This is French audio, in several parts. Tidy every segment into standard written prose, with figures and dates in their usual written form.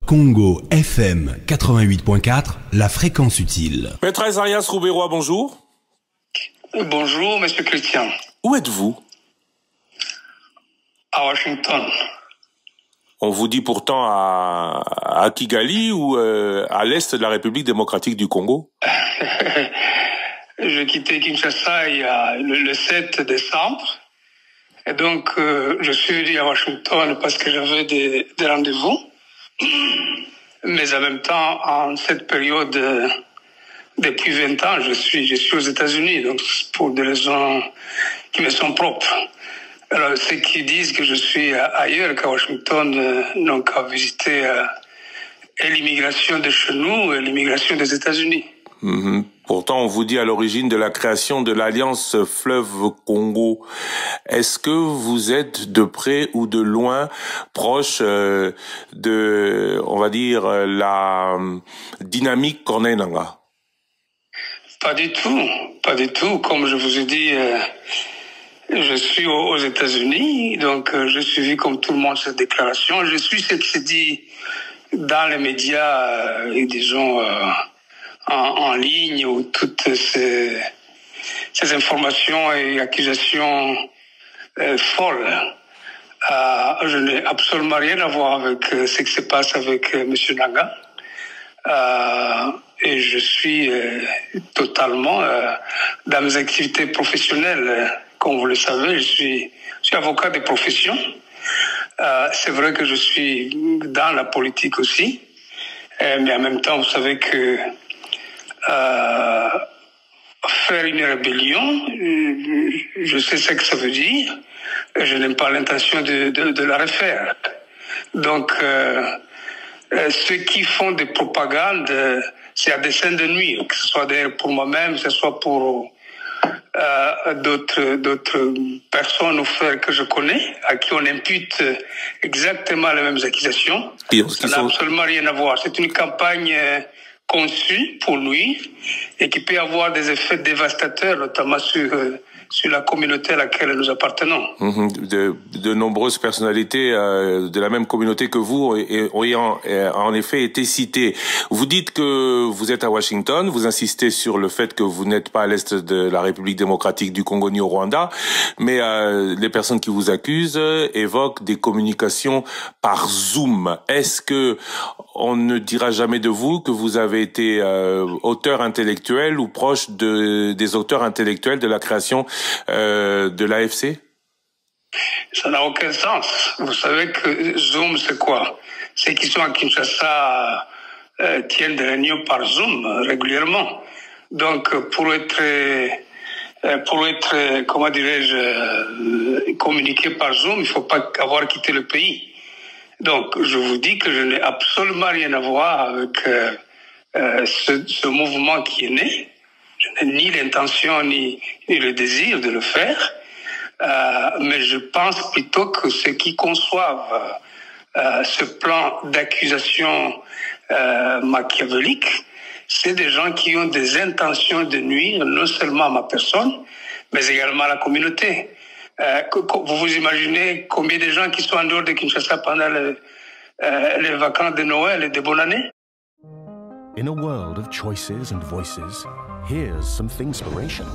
Congo FM 88.4, la fréquence utile. Maître Azarias Rouberois, bonjour. Bonjour, monsieur Christian. Où êtes-vous? À Washington. On vous dit pourtant à Kigali ou à l'est de la République démocratique du Congo? Je quittais Kinshasa il y a le 7 décembre. Et donc, je suis venu à Washington parce que j'avais des rendez-vous. Mais en même temps, en cette période, depuis 20 ans, je suis aux États-Unis, donc pour des raisons qui me sont propres. Alors, ceux qui disent que je suis ailleurs qu'à Washington n'ont qu'à visiter l'immigration de chez nous et l'immigration des États-Unis. Pourtant, on vous dit à l'origine de la création de l'Alliance Fleuve Congo. Est-ce que vous êtes de près ou de loin proche de, on va dire, la dynamique Corneille Nangaa? Pas du tout. Comme je vous ai dit, je suis aux États-Unis, donc j'ai suivi comme tout le monde cette déclaration. Je suis ce qui se dit dans les médias, disons, en ligne, où toutes ces informations et accusations folles. Je n'ai absolument rien à voir avec ce qui se passe avec M. Nangaa. Et je suis totalement dans mes activités professionnelles. Comme vous le savez, je suis avocat de profession. C'est vrai que je suis dans la politique aussi. Mais en même temps, vous savez que faire une rébellion, je sais ce que ça veut dire. Je n'ai pas l'intention de la refaire. Donc, ceux qui font des propagandes, c'est à dessein de nuire, que ce soit d'ailleurs pour moi-même, que ce soit pour d'autres personnes ou frères que je connais, à qui on impute exactement les mêmes accusations. Ça n'a absolument rien à voir. C'est une campagne conçue pour nuire et qui peut avoir des effets dévastateurs, notamment sur la communauté à laquelle nous appartenons. De nombreuses personnalités de la même communauté que vous ont en effet été citées. Vous dites que vous êtes à Washington, vous insistez sur le fait que vous n'êtes pas à l'est de la République démocratique du Congo ni au Rwanda, mais les personnes qui vous accusent évoquent des communications par Zoom. Est-ce que on ne dira jamais de vous que vous avez été auteur intellectuel ou proche des auteurs intellectuels de la création de l'AFC? Ça n'a aucun sens. Vous savez que Zoom, c'est quoi? Ceux qui sont à Kinshasa tiennent des réunions par Zoom régulièrement. Donc, pour être comment dirais-je, communiqué par Zoom, il ne faut pas avoir quitté le pays. Donc, je vous dis que je n'ai absolument rien à voir avec ce mouvement qui est né. Je n'ai ni l'intention ni le désir de le faire, mais je pense plutôt que ceux qui conçoivent ce plan d'accusation machiavélique, c'est des gens qui ont des intentions de nuire non seulement à ma personne, mais également à la communauté. Vous vous imaginez combien de gens qui sont en dehors de Kinshasa pendant les vacances de Noël et de bonne année? In a world of choices and voices, here's some inspiration.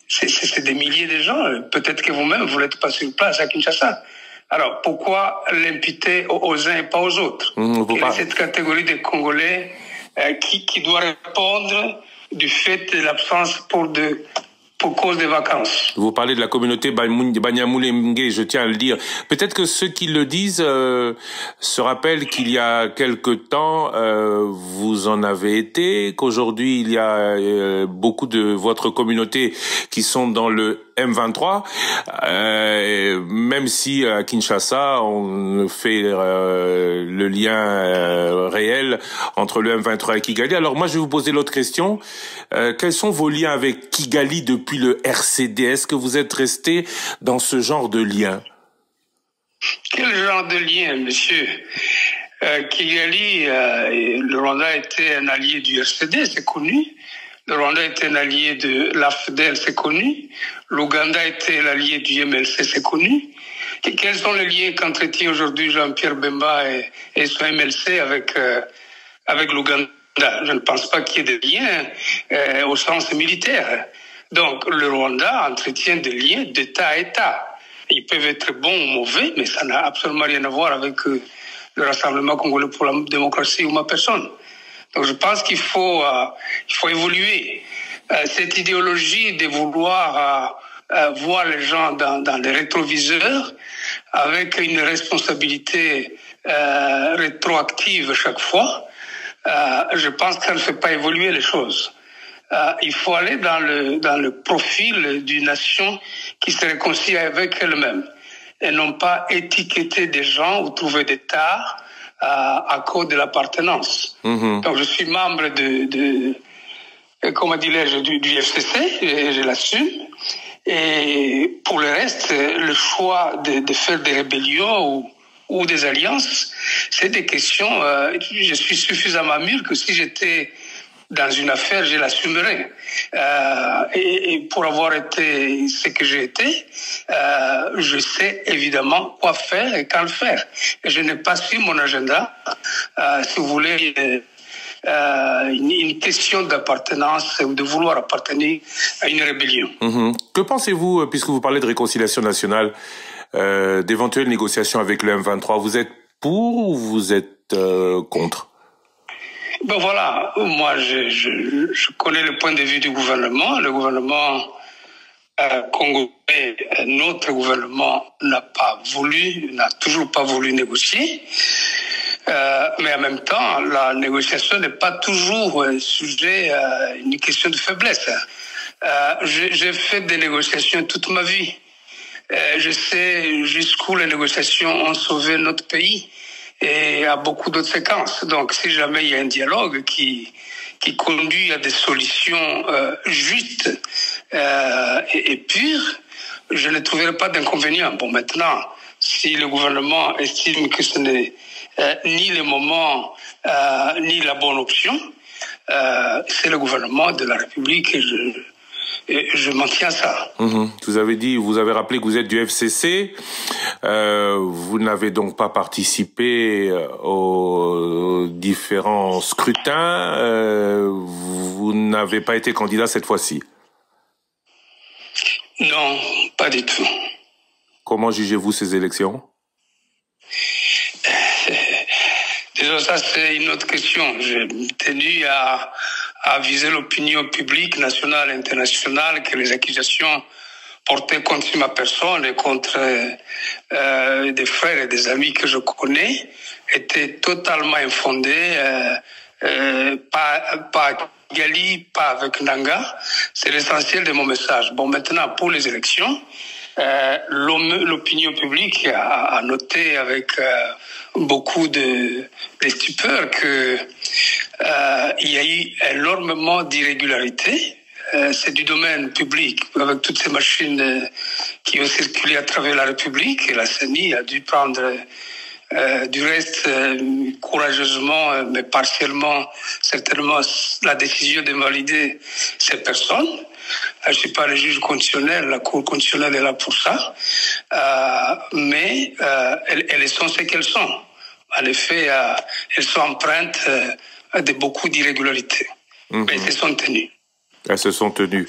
C'est des milliers de gens. Peut-être que vous-même, vous n'êtes pas sur place à Kinshasa. Alors, pourquoi l'imputer aux uns et pas aux autres? Quelle est cette catégorie de Congolais qui doit répondre du fait de l'absence pour cause des vacances? Vous parlez de la communauté Banyamulenge, je tiens à le dire. Peut-être que ceux qui le disent se rappellent qu'il y a quelque temps, vous en avez été, qu'aujourd'hui il y a beaucoup de votre communauté qui sont dans le M23, même si à Kinshasa on fait le lien réel entre le M23 et Kigali. Alors moi je vais vous poser l'autre question. Quels sont vos liens avec Kigali depuis le RCD? Est-ce que vous êtes resté dans ce genre de lien? Quel genre de lien, monsieur? Kigali, le Rwanda était un allié du RCD, c'est connu. Le Rwanda était un allié de l'AFDL, c'est connu. L'Ouganda était l'allié du MLC, c'est connu. Quels sont les liens qu'entretient aujourd'hui Jean-Pierre Bemba et son MLC avec l'Ouganda? Je ne pense pas qu'il y ait des liens au sens militaire. Donc, le Rwanda entretient des liens d'État à État. Ils peuvent être bons ou mauvais, mais ça n'a absolument rien à voir avec le Rassemblement congolais pour la démocratie ou ma personne. Donc, je pense qu'il faut évoluer. Cette idéologie de vouloir voir les gens dans les rétroviseurs avec une responsabilité rétroactive chaque fois, je pense qu'elle ne fait pas évoluer les choses. Il faut aller dans le profil d'une nation qui se réconcilie avec elle-même et non pas étiqueter des gens ou trouver des tares à cause de l'appartenance. Donc je suis membre comment dirais-je, du FCC, et je l'assume. Et pour le reste, le choix de faire des rébellions ou des alliances, c'est des questions, je suis suffisamment mûr que si j'étais dans une affaire, je l'assumerais. Et pour avoir été ce que j'ai été, je sais évidemment quoi faire et quand le faire. Et je n'ai pas sur mon agenda, si vous voulez, une question d'appartenance ou de vouloir appartenir à une rébellion. Que pensez-vous, puisque vous parlez de réconciliation nationale, d'éventuelles négociations avec le M23? Vous êtes pour ou vous êtes contre? Ben voilà, moi je connais le point de vue du gouvernement. Le gouvernement congolais, notre gouvernement n'a toujours pas voulu négocier. Mais en même temps, la négociation n'est pas toujours sujet à une question de faiblesse. J'ai fait des négociations toute ma vie. Je sais jusqu'où les négociations ont sauvé notre pays et à beaucoup d'autres séquences. Donc, si jamais il y a un dialogue qui conduit à des solutions justes et pures, je ne trouverai pas d'inconvénient. Bon, maintenant, si le gouvernement estime que ce n'est ni le moment, ni la bonne option, c'est le gouvernement de la République et je m'en tiens à ça. Vous avez rappelé que vous êtes du FCC. Vous n'avez donc pas participé aux différents scrutins. Vous n'avez pas été candidat cette fois-ci. Non, pas du tout. Comment jugez-vous ces élections? Déjà, ça, c'est une autre question. J'ai tenu à viser l'opinion publique, nationale et internationale, que les accusations portées contre ma personne et contre des frères et des amis que je connais étaient totalement infondées, pas Gali, pas avec Nanga. C'est l'essentiel de mon message. Bon, maintenant, pour les élections, l'opinion publique a noté avec beaucoup de stupeur que il y a eu énormément d'irrégularités. C'est du domaine public, avec toutes ces machines qui ont circulé à travers la République, et la CENI a dû prendre du reste courageusement, mais partiellement, certainement, la décision de valider ces personnes. Je ne suis pas le juge constitutionnel, la Cour constitutionnelle est là pour ça, mais elles sont ce qu'elles sont. En effet, elles sont empreintes de beaucoup d'irrégularités, mais elles se sont tenues. Elles se sont tenues.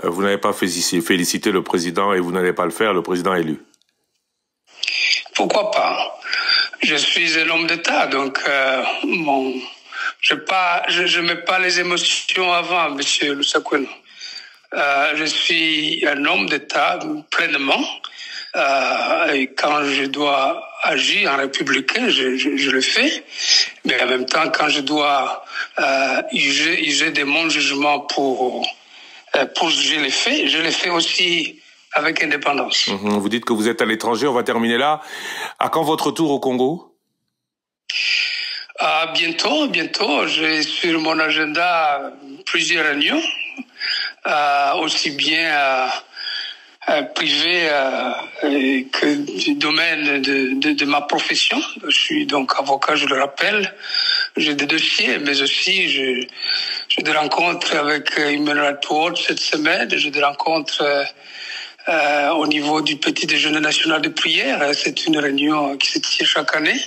Vous n'avez pas félicité le président et vous n'allez pas le faire, le président élu. Pourquoi pas? Je suis un homme d'État, donc je mets pas les émotions avant, Monsieur Lusakweno. Je suis un homme d'État pleinement. Et quand je dois agir en républicain, je le fais. Mais en même temps, quand je dois user de mon jugement pour juger les faits, je les fais aussi avec indépendance. Vous dites que vous êtes à l'étranger, on va terminer là. À quand votre retour au Congo? Bientôt. J'ai sur mon agenda plusieurs réunions, aussi bien privé que du domaine de ma profession. Je suis donc avocat, je le rappelle. J'ai des dossiers, mais aussi j'ai des rencontres avec Human Rights Watch cette semaine. J'ai des rencontres au niveau du petit déjeuner national de prière. C'est une réunion qui se tient chaque année.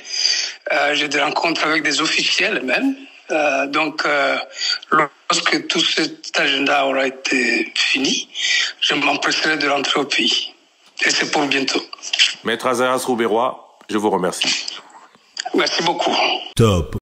J'ai des rencontres avec des officiels même. Donc, lorsque tout cet agenda aura été fini, je m'empresserai de rentrer au pays. Et c'est pour bientôt. Maître Azaras Roubérois, je vous remercie. Merci beaucoup. Top.